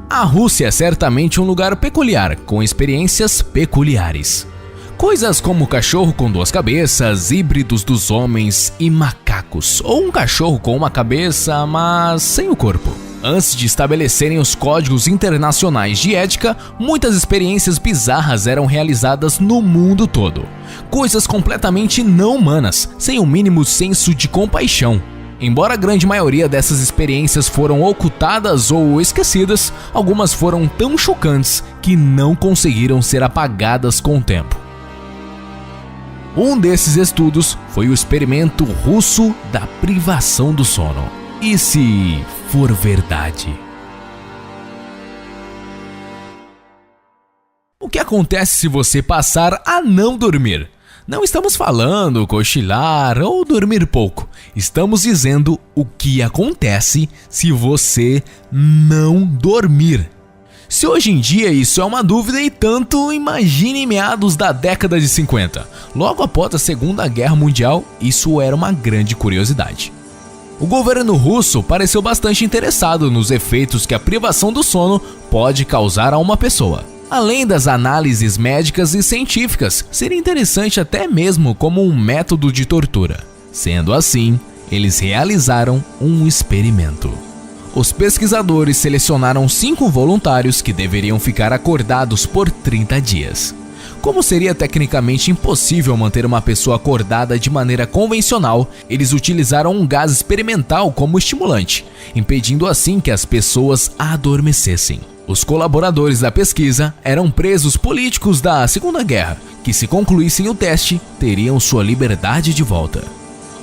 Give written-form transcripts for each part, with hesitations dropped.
A Rússia é certamente um lugar peculiar, com experiências peculiares. Coisas como cachorro com duas cabeças, híbridos dos homens e macacos, ou um cachorro com uma cabeça, mas sem o corpo. Antes de estabelecerem os códigos internacionais de ética, muitas experiências bizarras eram realizadas no mundo todo. Coisas completamente não humanas, sem o mínimo senso de compaixão. Embora a grande maioria dessas experiências foram ocultadas ou esquecidas, algumas foram tão chocantes que não conseguiram ser apagadas com o tempo. Um desses estudos foi o experimento russo da privação do sono. E se for verdade? O que acontece se você passar a não dormir? Não estamos falando cochilar ou dormir pouco. Estamos dizendo o que acontece se você não dormir. Se hoje em dia isso é uma dúvida e tanto, imagine meados da década de 50. Logo após a Segunda Guerra Mundial, isso era uma grande curiosidade. O governo russo pareceu bastante interessado nos efeitos que a privação do sono pode causar a uma pessoa. Além das análises médicas e científicas, seria interessante até mesmo como um método de tortura. Sendo assim, eles realizaram um experimento. Os pesquisadores selecionaram 5 voluntários que deveriam ficar acordados por 30 dias. Como seria tecnicamente impossível manter uma pessoa acordada de maneira convencional, eles utilizaram um gás experimental como estimulante, impedindo assim que as pessoas adormecessem. Os colaboradores da pesquisa eram presos políticos da Segunda Guerra, que se concluíssem o teste, teriam sua liberdade de volta.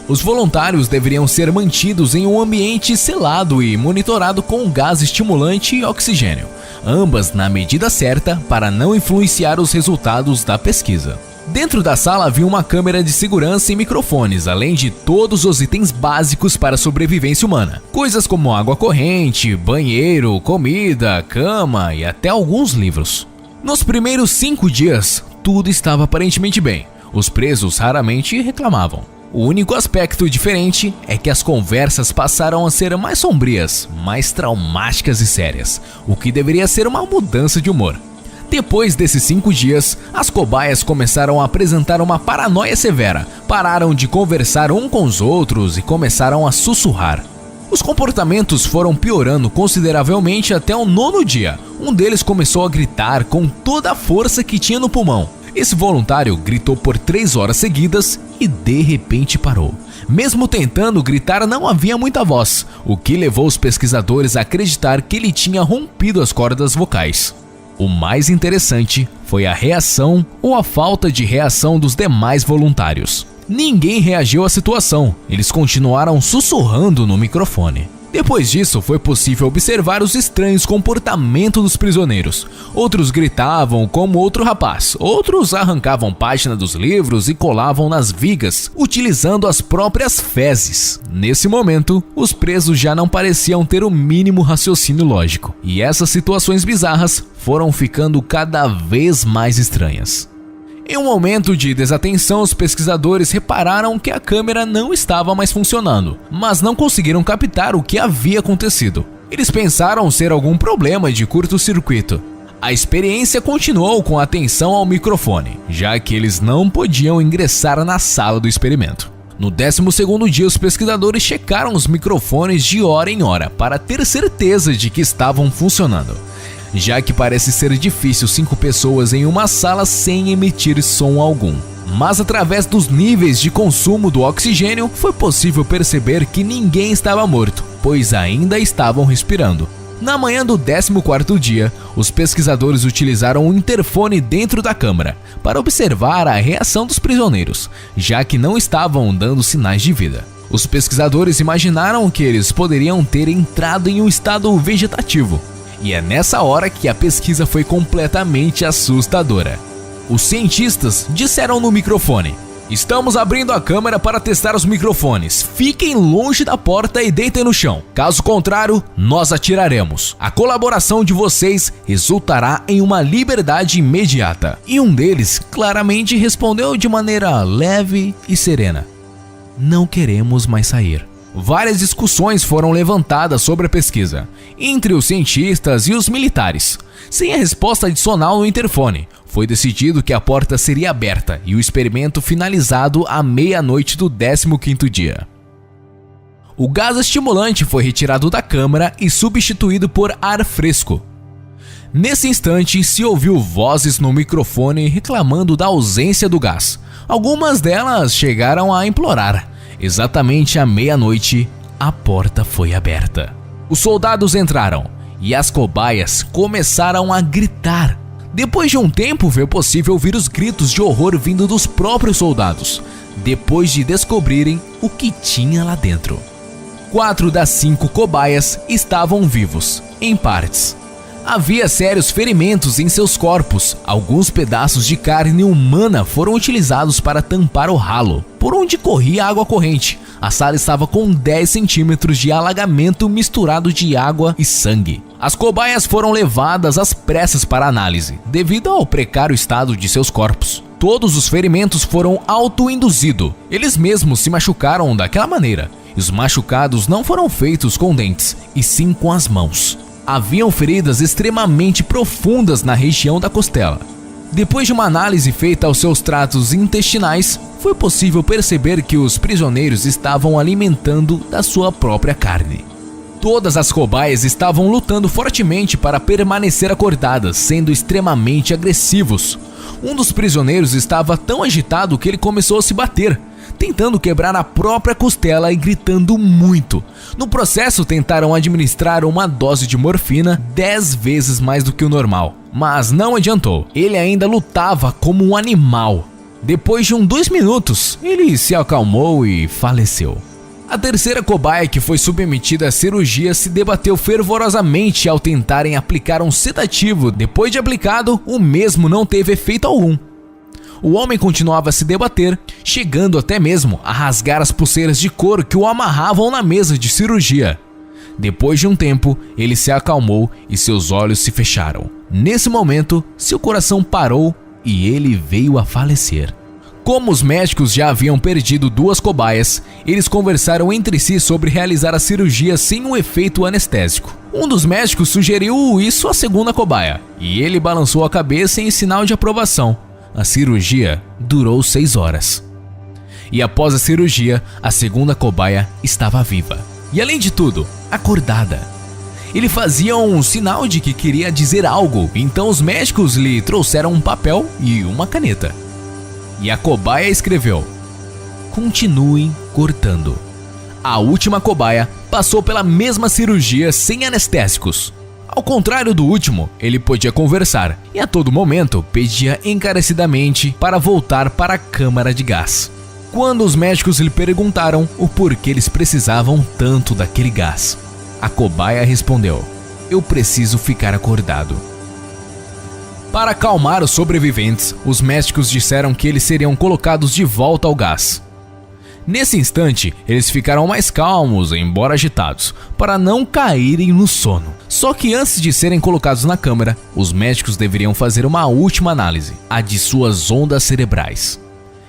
Os voluntários deveriam ser mantidos em um ambiente selado e monitorado com gás estimulante e oxigênio, ambas na medida certa para não influenciar os resultados da pesquisa. Dentro da sala havia uma câmera de segurança e microfones, além de todos os itens básicos para a sobrevivência humana. Coisas como água corrente, banheiro, comida, cama e até alguns livros. Nos primeiros 5 dias, tudo estava aparentemente bem. Os presos raramente reclamavam. O único aspecto diferente é que as conversas passaram a ser mais sombrias, mais traumáticas e sérias, o que deveria ser uma mudança de humor. Depois desses 5 dias, as cobaias começaram a apresentar uma paranoia severa, pararam de conversar um com os outros e começaram a sussurrar. Os comportamentos foram piorando consideravelmente até o 9º dia. Um deles começou a gritar com toda a força que tinha no pulmão. Esse voluntário gritou por 3 horas seguidas e de repente parou. Mesmo tentando gritar, não havia muita voz, o que levou os pesquisadores a acreditar que ele tinha rompido as cordas vocais. O mais interessante foi a reação ou a falta de reação dos demais voluntários. Ninguém reagiu à situação, eles continuaram sussurrando no microfone. Depois disso, foi possível observar os estranhos comportamentos dos prisioneiros. Outros gritavam como outro rapaz, outros arrancavam páginas dos livros e colavam nas vigas, utilizando as próprias fezes. Nesse momento, os presos já não pareciam ter o mínimo raciocínio lógico, e essas situações bizarras foram ficando cada vez mais estranhas. Em um momento de desatenção, os pesquisadores repararam que a câmera não estava mais funcionando, mas não conseguiram captar o que havia acontecido. Eles pensaram ser algum problema de curto-circuito. A experiência continuou com atenção ao microfone, já que eles não podiam ingressar na sala do experimento. No 12º dia, os pesquisadores checaram os microfones de hora em hora para ter certeza de que estavam funcionando, já que parece ser difícil 5 pessoas em uma sala sem emitir som algum. Mas através dos níveis de consumo do oxigênio, foi possível perceber que ninguém estava morto, pois ainda estavam respirando. Na manhã do 14º dia, os pesquisadores utilizaram um interfone dentro da câmara para observar a reação dos prisioneiros, já que não estavam dando sinais de vida. Os pesquisadores imaginaram que eles poderiam ter entrado em um estado vegetativo. E é nessa hora que a pesquisa foi completamente assustadora. Os cientistas disseram no microfone: "Estamos abrindo a câmera para testar os microfones. Fiquem longe da porta e deitem no chão. Caso contrário, nós atiraremos. A colaboração de vocês resultará em uma liberdade imediata." E um deles claramente respondeu de maneira leve e serena: "Não queremos mais sair." Várias discussões foram levantadas sobre a pesquisa, entre os cientistas e os militares. Sem a resposta adicional no interfone, foi decidido que a porta seria aberta e o experimento finalizado à meia-noite do 15º dia. O gás estimulante foi retirado da câmara e substituído por ar fresco. Nesse instante, se ouviu vozes no microfone reclamando da ausência do gás. Algumas delas chegaram a implorar. Exatamente à meia-noite, a porta foi aberta. Os soldados entraram e as cobaias começaram a gritar. Depois de um tempo, foi possível ouvir os gritos de horror vindo dos próprios soldados, depois de descobrirem o que tinha lá dentro. 4 das 5 cobaias estavam vivos, em partes. Havia sérios ferimentos em seus corpos. Alguns pedaços de carne humana foram utilizados para tampar o ralo, por onde corria água corrente. A sala estava com 10 centímetros de alagamento misturado de água e sangue. As cobaias foram levadas às pressas para análise, devido ao precário estado de seus corpos. Todos os ferimentos foram autoinduzidos. Eles mesmos se machucaram daquela maneira. E os machucados não foram feitos com dentes, e sim com as mãos. Haviam feridas extremamente profundas na região da costela. Depois de uma análise feita aos seus tratos intestinais, foi possível perceber que os prisioneiros estavam alimentando da sua própria carne. Todas as cobaias estavam lutando fortemente para permanecer acordadas, sendo extremamente agressivos. Um dos prisioneiros estava tão agitado que ele começou a se bater, tentando quebrar a própria costela e gritando muito. No processo, tentaram administrar uma dose de morfina 10 vezes mais do que o normal, mas não adiantou. Ele ainda lutava como um animal. Depois de 2 minutos, ele se acalmou e faleceu. A terceira cobaia que foi submetida à cirurgia se debateu fervorosamente ao tentarem aplicar um sedativo. Depois de aplicado, o mesmo não teve efeito algum. O homem continuava a se debater, chegando até mesmo a rasgar as pulseiras de couro que o amarravam na mesa de cirurgia. Depois de um tempo, ele se acalmou e seus olhos se fecharam. Nesse momento, seu coração parou e ele veio a falecer. Como os médicos já haviam perdido 2 cobaias, eles conversaram entre si sobre realizar a cirurgia sem um efeito anestésico. Um dos médicos sugeriu isso à segunda cobaia, e ele balançou a cabeça em sinal de aprovação. A cirurgia durou 6 horas. E após a cirurgia, a segunda cobaia estava viva. E além de tudo, acordada. Ele fazia um sinal de que queria dizer algo, então os médicos lhe trouxeram um papel e uma caneta. E a cobaia escreveu: "Continuem cortando." A última cobaia passou pela mesma cirurgia sem anestésicos. Ao contrário do último, ele podia conversar e a todo momento pedia encarecidamente para voltar para a câmara de gás. Quando os médicos lhe perguntaram o porquê eles precisavam tanto daquele gás, a cobaia respondeu: "Eu preciso ficar acordado." Para acalmar os sobreviventes, os médicos disseram que eles seriam colocados de volta ao gás. Nesse instante, eles ficaram mais calmos, embora agitados, para não caírem no sono. Só que antes de serem colocados na câmara, os médicos deveriam fazer uma última análise, a de suas ondas cerebrais.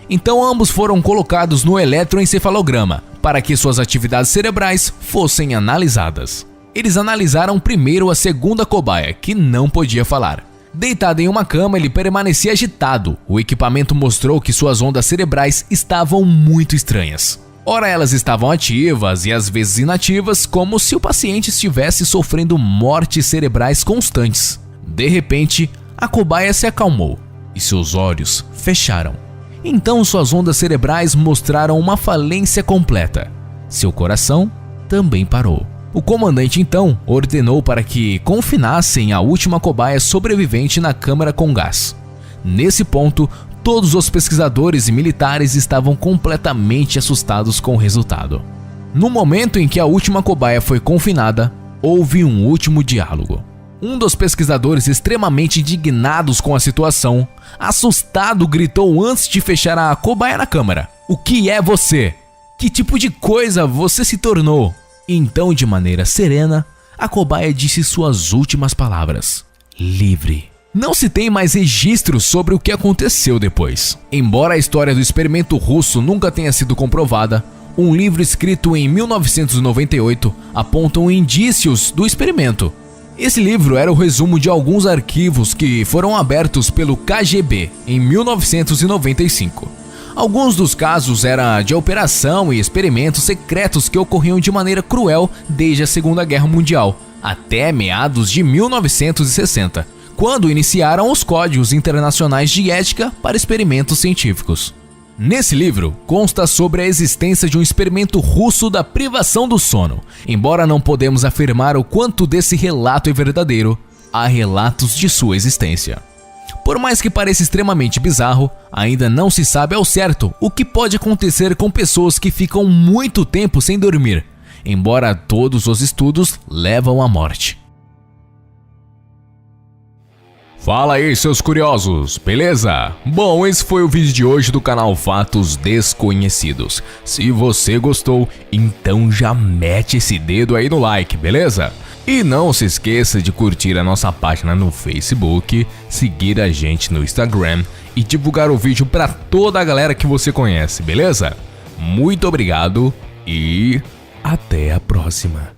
Então ambos foram colocados no eletroencefalograma, para que suas atividades cerebrais fossem analisadas. Eles analisaram primeiro a segunda cobaia, que não podia falar. Deitado em uma cama, ele permanecia agitado. O equipamento mostrou que suas ondas cerebrais estavam muito estranhas. Ora, elas estavam ativas e às vezes inativas, como se o paciente estivesse sofrendo mortes cerebrais constantes. De repente, a cobaia se acalmou e seus olhos fecharam. Então suas ondas cerebrais mostraram uma falência completa. Seu coração também parou. O comandante então ordenou para que confinassem a última cobaia sobrevivente na câmara com gás. Nesse ponto, todos os pesquisadores e militares estavam completamente assustados com o resultado. No momento em que a última cobaia foi confinada, houve um último diálogo. Um dos pesquisadores, extremamente indignados com a situação, assustado, gritou antes de fechar a cobaia na câmara: "O que é você? Que tipo de coisa você se tornou?" Então, de maneira serena, a cobaia disse suas últimas palavras: "Livre." Não se tem mais registros sobre o que aconteceu depois. Embora a história do experimento russo nunca tenha sido comprovada, um livro escrito em 1998 apontam indícios do experimento. Esse livro era o resumo de alguns arquivos que foram abertos pelo KGB em 1995. Alguns dos casos eram de operação e experimentos secretos que ocorriam de maneira cruel desde a Segunda Guerra Mundial, até meados de 1960, quando iniciaram os Códigos Internacionais de Ética para Experimentos Científicos. Nesse livro, consta sobre a existência de um experimento russo da privação do sono. Embora não podemos afirmar o quanto desse relato é verdadeiro, há relatos de sua existência. Por mais que pareça extremamente bizarro, ainda não se sabe ao certo o que pode acontecer com pessoas que ficam muito tempo sem dormir, embora todos os estudos levam à morte. Fala aí, seus curiosos, beleza? Bom, esse foi o vídeo de hoje do canal Fatos Desconhecidos. Se você gostou, então já mete esse dedo aí no like, beleza? E não se esqueça de curtir a nossa página no Facebook, seguir a gente no Instagram e divulgar o vídeo para toda a galera que você conhece, beleza? Muito obrigado e até a próxima.